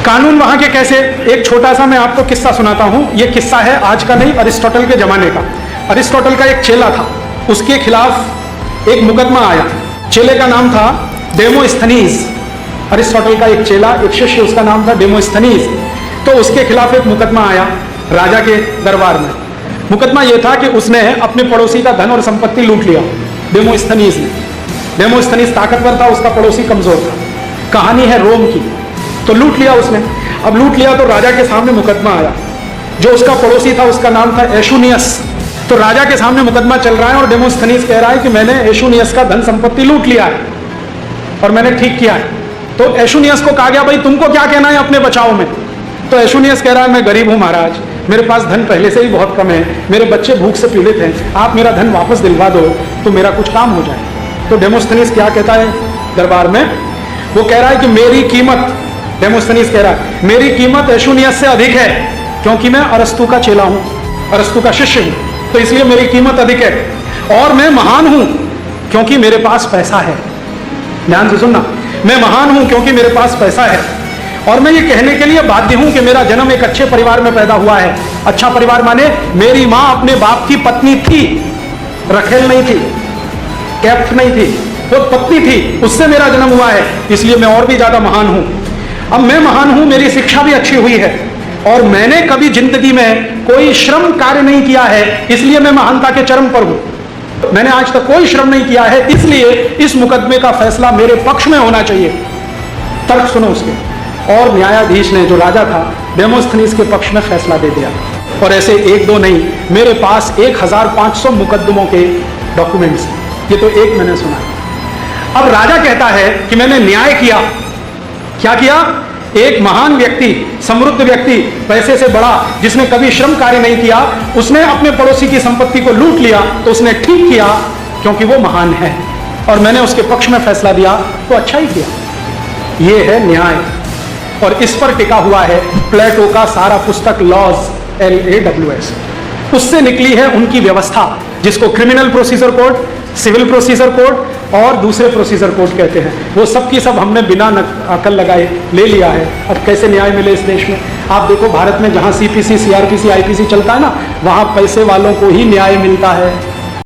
कानून वहां के कैसे, एक छोटा सा मैं आपको किस्सा सुनाता हूं। ये किस्सा है आज का नहीं, अरिस्टोटल के जमाने का। अरिस्टोटल का एक चेला था, उसके खिलाफ एक मुकदमा आया। चेले का नाम था डेमोस्थनीज। अरिस्टोटल का एक चेला, एक शिष्य, उसका नाम था डेमोस्थनीज। तो उसके खिलाफ एक मुकदमा आया राजा के दरबार में। मुकदमा यह था कि उसने अपने पड़ोसी का धन और संपत्ति लूट लिया, डेमोस्थनीज ने। डेमोस्थनीज ताकतवर था, उसका पड़ोसी कमजोर था। कहानी है रोम की। तो लूट लिया उसने। अब लूट लिया तो राजा के सामने मुकदमा आया। जो उसका पड़ोसी था उसका नाम था एशुनियस। तो राजा के सामने मुकदमा चल रहा है और डेमोस्थनीज कह रहा है कि मैंने एशुनियस का धन संपत्ति लूट लिया है और मैंने ठीक किया है। तो एशुनियस को कहा गया, भाई तुमको क्या कहना है अपने बचाव में? तो एशुनियस कह रहा है, मैं गरीब हूं महाराज, मेरे पास धन पहले से ही बहुत कम है, मेरे बच्चे भूख से पीड़ित हैं, आप मेरा धन वापस दिलवा दो तो मेरा कुछ काम हो जाए। तो डेमोस्थनीज क्या कहता है दरबार में? वो कह रहा है कि मेरी कीमत, डेमोस्थनीज कह रहा है, मेरी कीमत एशुनियस से अधिक है, क्योंकि मैं अरस्तु का चेला हूं, अरस्तु का शिष्य हूं, तो इसलिए मेरी कीमत अधिक है। और मैं महान हूं क्योंकि मेरे पास पैसा है। ध्यान से सुनना, मैं महान हूं क्योंकि मेरे पास पैसा है। और मैं ये कहने के लिए बाध्य हूं कि मेरा जन्म एक अच्छे परिवार में पैदा हुआ है। अच्छा परिवार माने मेरी मां अपने बाप की पत्नी थी, रखेल नहीं थी, कैप्ट नहीं थी, वो पत्नी थी, उससे मेरा जन्म हुआ है, इसलिए मैं और भी ज्यादा महान हूं। अब मैं महान हूं, मेरी शिक्षा भी अच्छी हुई है और मैंने कभी जिंदगी में कोई श्रम कार्य नहीं किया है, इसलिए मैं महानता के चरम पर हूं। मैंने आज तक कोई श्रम नहीं किया है, इसलिए इस मुकदमे का फैसला मेरे पक्ष में होना चाहिए। तर्क सुनो उसके। और न्यायाधीश ने, जो राजा था, डेमोस्थनीज के पक्ष में फैसला दे दिया। और ऐसे एक दो नहीं, मेरे पास 1500 मुकदमों के डॉक्यूमेंट्स हैं। ये तो एक मैंने सुना। अब राजा कहता है कि मैंने न्याय किया। क्या किया? एक महान व्यक्ति, समृद्ध व्यक्ति, पैसे से बड़ा, जिसने कभी श्रम कार्य नहीं किया, उसने अपने पड़ोसी की संपत्ति को लूट लिया, तो उसने ठीक किया क्योंकि वो महान है और मैंने उसके पक्ष में फैसला दिया, तो अच्छा ही किया। ये है न्याय। और इस पर टिका हुआ है प्लेटो का सारा पुस्तक लॉज, LAWS। उससे निकली है उनकी व्यवस्था, जिसको criminal procedure code, civil procedure code और दूसरे प्रोसीजर कोड कहते हैं। वो सब की सब हमने बिना अकल लगाए ले लिया है। अब कैसे न्याय मिले इस देश में? आप देखो, भारत में जहां CPC, CRPC, IPC चलता है ना, वहां पैसे वालों को ही न्याय मिलता है।